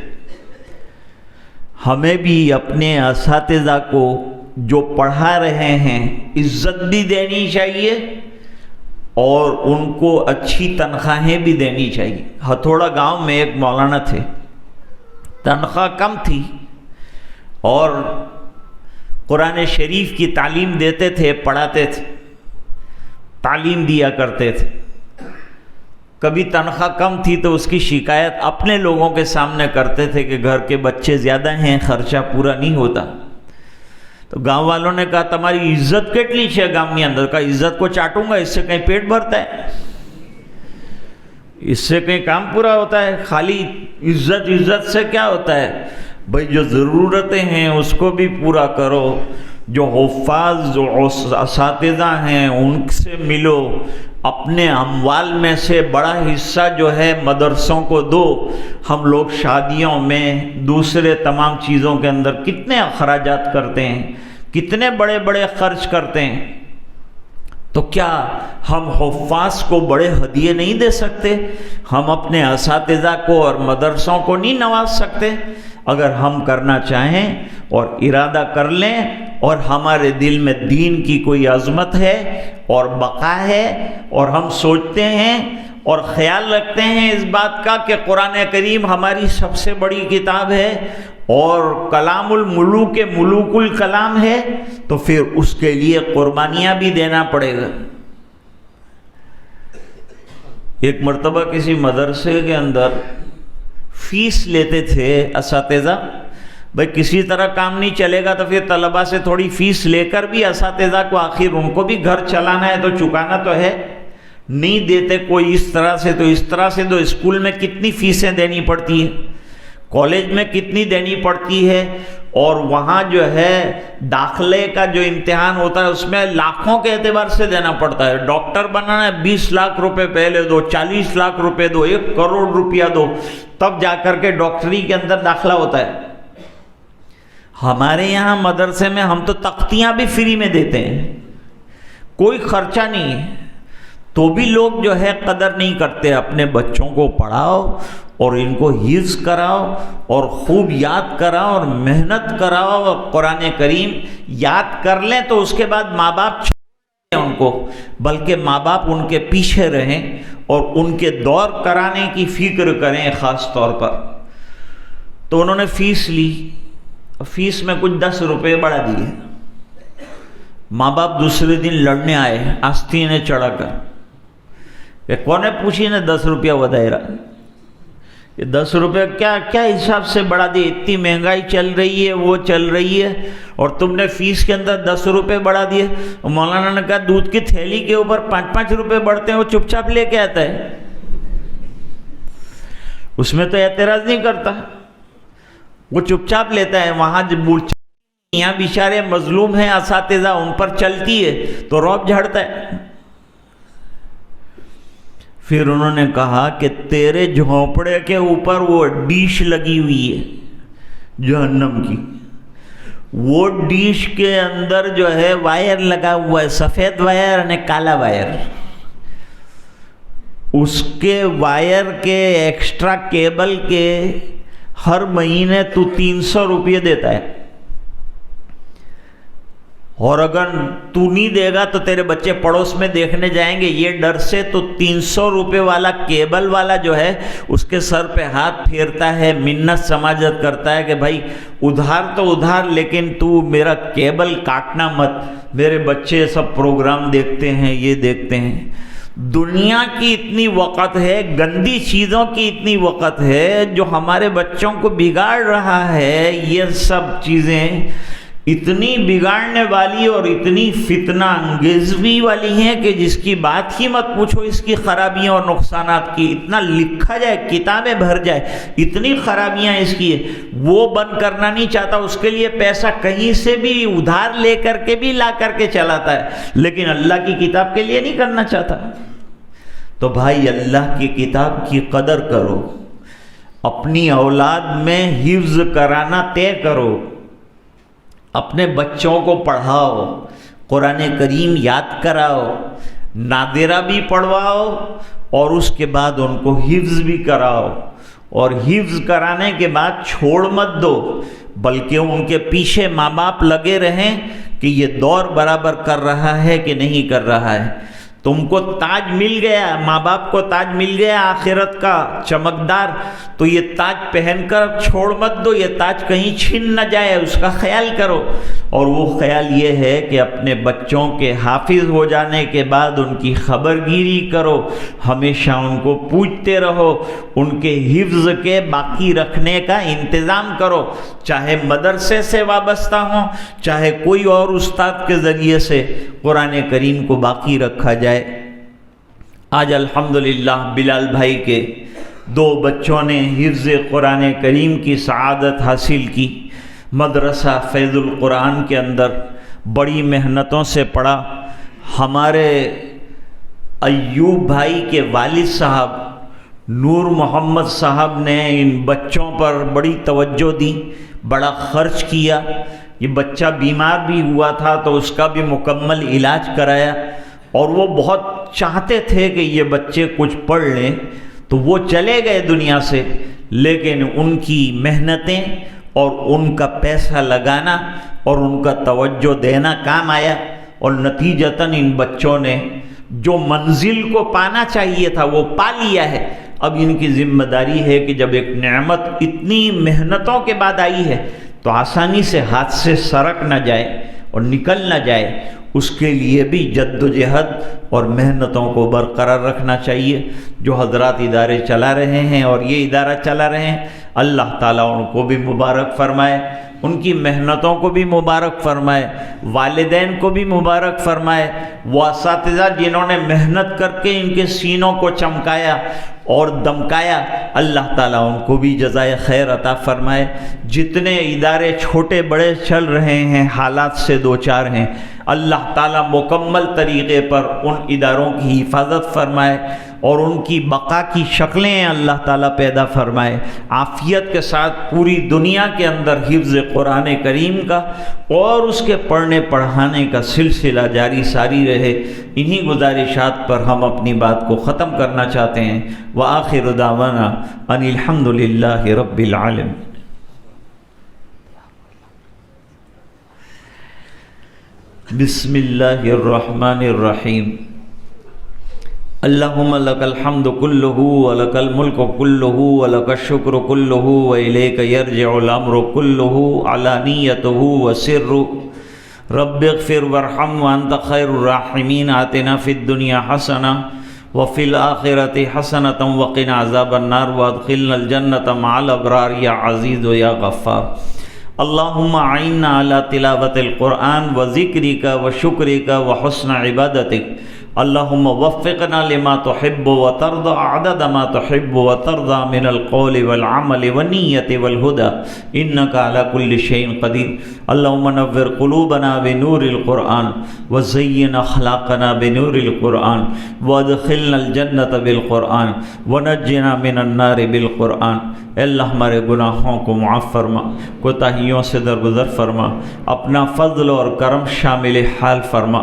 ہمیں بھی اپنے اساتذہ کو جو پڑھا رہے ہیں عزت بھی دینی چاہیے اور ان کو اچھی تنخواہیں بھی دینی چاہیے. ہتھوڑا گاؤں میں ایک مولانا تھے، تنخواہ کم تھی اور قرآن شریف کی تعلیم دیتے تھے، پڑھاتے تھے، تعلیم دیا کرتے تھے. کبھی تنخواہ کم تھی تو اس کی شکایت اپنے لوگوں کے سامنے کرتے تھے کہ گھر کے بچے زیادہ ہیں، خرچہ پورا نہیں ہوتا. تو گاؤں والوں نے کہا تمہاری عزت کیٹلی ہے گاؤں کے اندر، کا عزت کو چاٹوں گا، اس سے کہیں پیٹ بھرتا ہے، اس سے کہیں کام پورا ہوتا ہے، خالی عزت سے کیا ہوتا ہے. بھائی جو ضرورتیں ہیں اس کو بھی پورا کرو، جو حفاظ جو اساتذہ ہیں ان سے ملو، اپنے اموال میں سے بڑا حصہ جو ہے مدرسوں کو دو. ہم لوگ شادیوں میں دوسرے تمام چیزوں کے اندر کتنے اخراجات کرتے ہیں، کتنے بڑے بڑے خرچ کرتے ہیں، تو کیا ہم حفاظ کو بڑے ہدیے نہیں دے سکتے؟ ہم اپنے اساتذہ کو اور مدرسوں کو نہیں نواز سکتے؟ اگر ہم کرنا چاہیں اور ارادہ کر لیں اور ہمارے دل میں دین کی کوئی عظمت ہے اور بقا ہے، اور ہم سوچتے ہیں اور خیال رکھتے ہیں اس بات کا کہ قرآن کریم ہماری سب سے بڑی کتاب ہے اور کلام الملوک ملوک الکلام ہے، تو پھر اس کے لیے قربانیاں بھی دینا پڑے گا. ایک مرتبہ کسی مدرسے کے اندر فیس لیتے تھے اساتذہ. بھائی کسی طرح کام نہیں چلے گا تو پھر طلبہ سے تھوڑی فیس لے کر بھی اساتذہ کو آخر ان کو بھی گھر چلانا ہے تو چکانا تو ہے. نہیں دیتے کوئی اس طرح سے تو اس طرح سے. تو اسکول میں کتنی فیسیں دینی پڑتی ہیں، کالج میں کتنی دینی پڑتی ہے، اور وہاں جو ہے داخلے کا جو امتحان ہوتا ہے اس میں لاکھوں کے اعتبار سے دینا پڑتا ہے. ڈاکٹر بنانا ہے 20 لاکھ روپے پہلے دو، 40 لاکھ روپے دو، 1 کروڑ روپیہ دو، تب جا کر کے ڈاکٹری کے اندر داخلہ ہوتا ہے. ہمارے یہاں مدرسے میں ہم تو تختیاں بھی فری میں دیتے ہیں، کوئی خرچہ نہیں ہے، تو بھی لوگ جو ہے قدر نہیں کرتے. اپنے بچوں کو پڑھاؤ اور ان کو حفظ کراؤ اور خوب یاد کراؤ اور محنت کراؤ، اور قرآن کریم یاد کر لیں تو اس کے بعد ماں باپ ان کو، بلکہ ماں باپ ان کے پیچھے رہیں اور ان کے دور کرانے کی فکر کریں خاص طور پر۔ تو انہوں نے فیس لی، فیس میں کچھ 10 روپے بڑھا دیے۔ ماں باپ دوسرے دن لڑنے آئے آستینے چڑھا کر کہ کونے پوچھی نے 10 روپیہ ودائرہ، یہ 10 روپے کیا حساب سے بڑھا دی؟ اتنی مہنگائی چل رہی ہے، وہ چل رہی ہے، اور تم نے فیس کے اندر 10 روپے بڑھا دیے۔ مولانا نے کہا دودھ کی تھیلی کے اوپر 5-5 روپے بڑھتے ہیں، وہ چپ چاپ لے کے آتا ہے، اس میں تو اعتراض نہیں کرتا، وہ چپ چاپ لیتا ہے۔ وہاں یہاں بیچارے مظلوم ہیں اساتذہ، ان پر چلتی ہے تو روب جھڑتا ہے۔ پھر انہوں نے کہا کہ تیرے جھونپڑے کے اوپر وہ ڈیش لگی ہوئی ہے جہنم کی، وہ ڈیش کے اندر جو ہے وائر لگا ہوا ہے، سفید وائر اور کالا وائر، اس کے وائر کے ایکسٹرا کیبل کے ہر مہینے تو 300 روپے دیتا ہے، اور اگر تو نہیں دے گا تو تیرے بچے پڑوس میں دیکھنے جائیں گے، یہ ڈر سے تو 300 روپے والا کیبل والا جو ہے اس کے سر پہ ہاتھ پھیرتا ہے، منت سماجت کرتا ہے کہ بھائی ادھار تو ادھار، لیکن تو میرا کیبل کاٹنا مت، میرے بچے سب پروگرام دیکھتے ہیں، یہ دیکھتے ہیں۔ دنیا کی اتنی وقت ہے، گندی چیزوں کی اتنی وقت ہے جو ہمارے بچوں کو بگاڑ رہا ہے۔ یہ سب چیزیں اتنی بگاڑنے والی اور اتنی فتنہ انگیز بھی والی ہیں کہ جس کی بات ہی مت پوچھو، اس کی خرابیاں اور نقصانات کی اتنا لکھا جائے، کتابیں بھر جائے، اتنی خرابیاں اس کی ہے۔ وہ بند کرنا نہیں چاہتا، اس کے لیے پیسہ کہیں سے بھی ادھار لے کر کے بھی لا کر کے چلاتا ہے، لیکن اللہ کی کتاب کے لیے نہیں کرنا چاہتا۔ تو بھائی اللہ کی کتاب کی قدر کرو، اپنی اولاد میں حفظ کرانا طے کرو، اپنے بچوں کو پڑھاؤ، قرآن کریم یاد کراؤ، نادرہ بھی پڑھواؤ، اور اس کے بعد ان کو حفظ بھی کراؤ، اور حفظ کرانے کے بعد چھوڑ مت دو، بلکہ ان کے پیچھے ماں باپ لگے رہیں کہ یہ دور برابر کر رہا ہے کہ نہیں کر رہا ہے۔ تم کو تاج مل گیا، ماں باپ کو تاج مل گیا آخرت کا چمکدار، تو یہ تاج پہن کر چھوڑ مت دو، یہ تاج کہیں چھن نہ جائے، اس کا خیال کرو۔ اور وہ خیال یہ ہے کہ اپنے بچوں کے حافظ ہو جانے کے بعد ان کی خبر گیری کرو، ہمیشہ ان کو پوچھتے رہو، ان کے حفظ کے باقی رکھنے کا انتظام کرو، چاہے مدرسے سے وابستہ ہوں، چاہے کوئی اور استاد کے ذریعے سے قرآن کریم کو باقی رکھا جائے۔ آج الحمدللہ بلال بھائی کے 2 بچوں نے حفظ قرآن کریم کی سعادت حاصل کی۔ مدرسہ فیض القرآن کے اندر بڑی محنتوں سے پڑھا۔ ہمارے ایوب بھائی کے والد صاحب نور محمد صاحب نے ان بچوں پر بڑی توجہ دی، بڑا خرچ کیا۔ یہ بچہ بیمار بھی ہوا تھا تو اس کا بھی مکمل علاج کرایا، اور وہ بہت چاہتے تھے کہ یہ بچے کچھ پڑھ لیں، تو وہ چلے گئے دنیا سے، لیکن ان کی محنتیں اور ان کا پیسہ لگانا اور ان کا توجہ دینا کام آیا، اور نتیجتاً ان بچوں نے جو منزل کو پانا چاہیے تھا وہ پا لیا ہے۔ اب ان کی ذمہ داری ہے کہ جب ایک نعمت اتنی محنتوں کے بعد آئی ہے تو آسانی سے ہاتھ سے سرک نہ جائے اور نکل نہ جائے، اس کے لیے بھی جد و جہد اور محنتوں کو برقرار رکھنا چاہیے۔ جو حضرات ادارے چلا رہے ہیں اور یہ ادارہ چلا رہے ہیں، اللہ تعالیٰ ان کو بھی مبارک فرمائے، ان کی محنتوں کو بھی مبارک فرمائے، والدین کو بھی مبارک فرمائے، وہ اساتذہ جنہوں نے محنت کر کے ان کے سینوں کو چمکایا اور دمکایا، اللہ تعالیٰ ان کو بھی جزائے خیر عطا فرمائے۔ جتنے ادارے چھوٹے بڑے چل رہے ہیں، حالات سے دوچار ہیں، اللہ تعالیٰ مکمل طریقے پر ان اداروں کی حفاظت فرمائے اور ان کی بقا کی شکلیں اللہ تعالیٰ پیدا فرمائے۔ عافیت کے ساتھ پوری دنیا کے اندر حفظ قرآن کریم کا اور اس کے پڑھنے پڑھانے کا سلسلہ جاری ساری رہے۔ انہی گزارشات پر ہم اپنی بات کو ختم کرنا چاہتے ہیں۔ وآخر دعوانا ان الحمد للہ رب العالمین۔ بسم اللہ الرحمن الرحیم اللہم لک الحمد کلہ ولک الملک کلہ ولک الشکر کلہ والیک یرجع الامر کلہ علانیتہ وسرہ رب اغفر وارحم وانت خیر الراحمین آتنا فی الدنیا حسنہ وفی الآخرۃ حسنۃ وقنا عذاب النار وادخلنا الجنۃ مع الابرار یا عزیز و یا غفار اللہم اعنا علی تلاوت القرآن وذکرک وشکرک وحسن عبادتک اللہم وفقنا لما تحب وترضى عدد ما تحب وترضى من القول والعمل والنیت والهدى انك على كل شيء قدیر اللہم نور قلوبنا بنور القرآن وزین اخلاقنا بنور القرآن وادخلنا الجنة بالقرآن ونجنا من النار بالقرآن۔ اے اللہ ہمارے گناہوں کو معاف فرما، کوتاہیوں سے درگزر فرما، اپنا فضل اور کرم شامل حال فرما،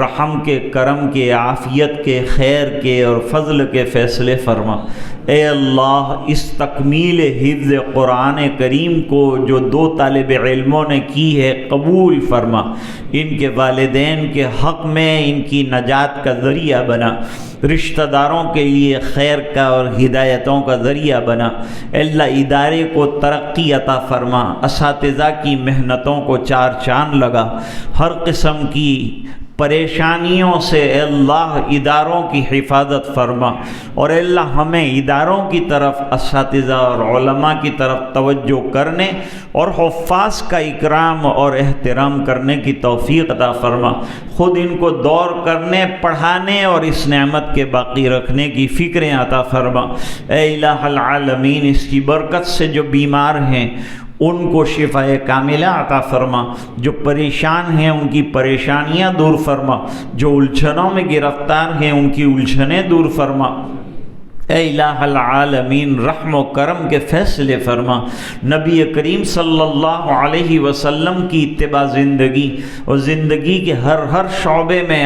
رحم کے، کرم کے، عافیت کے، خیر کے اور فضل کے فیصلے فرما۔ اے اللہ اس تکمیل حفظ قرآن کریم کو جو 2 طالب علموں نے کی ہے قبول فرما، ان کے والدین کے حق میں ان کی نجات کا ذریعہ بنا، رشتہ داروں کے لیے خیر کا اور ہدایتوں کا ذریعہ بنا۔ اے اللہ ادارے کو ترقی عطا فرما، اساتذہ کی محنتوں کو 4 چاند لگا، ہر قسم کی پریشانیوں سے اے اللہ اداروں کی حفاظت فرما، اور اے اللہ ہمیں اداروں کی طرف، اساتذہ اور علماء کی طرف توجہ کرنے اور حفاظ کا اکرام اور احترام کرنے کی توفیق عطا فرما، خود ان کو دور کرنے، پڑھانے اور اس نعمت کے باقی رکھنے کی فکریں عطا فرما۔ اے الہ العالمین اس کی برکت سے جو بیمار ہیں ان کو شفاء کاملہ عطا فرما، جو پریشان ہیں ان کی پریشانیاں دور فرما، جو الجھنوں میں گرفتار ہیں ان کی الجھنیں دور فرما۔ اے الہ العالمین رحم و کرم کے فیصلے فرما، نبی کریم صلی اللہ علیہ وسلم کی اتباع زندگی اور زندگی کے ہر شعبے میں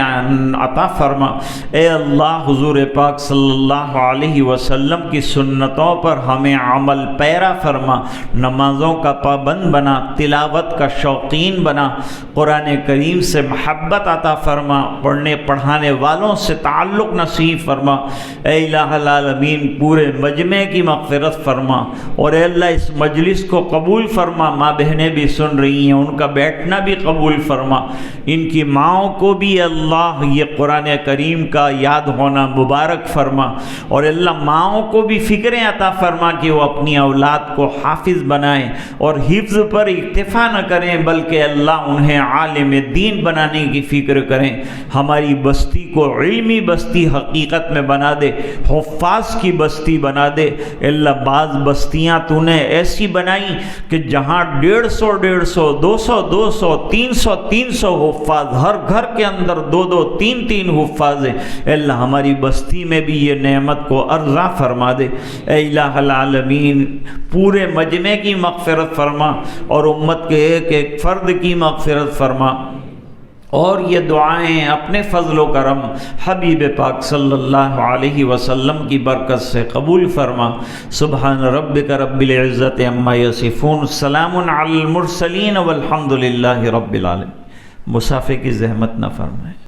عطا فرما۔ اے اللہ حضور پاک صلی اللہ علیہ وسلم کی سنتوں پر ہمیں عمل پیرا فرما، نمازوں کا پابند بنا، تلاوت کا شوقین بنا، قرآن کریم سے محبت عطا فرما، پڑھنے پڑھانے والوں سے تعلق نصیب فرما۔ اے الہ العالمین پورے مجمع کی مغفرت فرما، اور اے اللہ اس مجلس کو قبول فرما، ماں بہنیں بھی سن رہی ہیں ان کا بیٹھنا بھی قبول فرما، ان کی ماؤں کو بھی اللہ یہ قرآن کریم کا یاد ہونا مبارک فرما، اور اللہ ماؤں کو بھی فکریں عطا فرما کہ وہ اپنی اولاد کو حافظ بنائیں اور حفظ پر اکتفا نہ کریں بلکہ اللہ انہیں عالم دین بنانے کی فکر کریں۔ ہماری بستی کو علمی بستی حقیقت میں بنا دے، حفاظ کی بستی بنا دے۔ اللہ بعض بستیاں تو نے ایسی بنائی کہ جہاں 150 200 300 حفاظ، ہر گھر کے اندر 2 3 حفاظ ہیں۔ اللہ ہماری بستی میں بھی یہ نعمت کو ارضا فرما دے۔ اے الہ العالمین پورے مجمع کی مغفرت فرما اور امت کے ایک ایک فرد کی مغفرت فرما، اور یہ دعائیں اپنے فضل و کرم حبیب پاک صلی اللہ علیہ وسلم کی برکت سے قبول فرما۔ سبحان ربک رب العزت عما یصفون، سلام علی المرسلین والحمد للہ رب العالمین۔ مسافر کی زحمت نہ فرمائے۔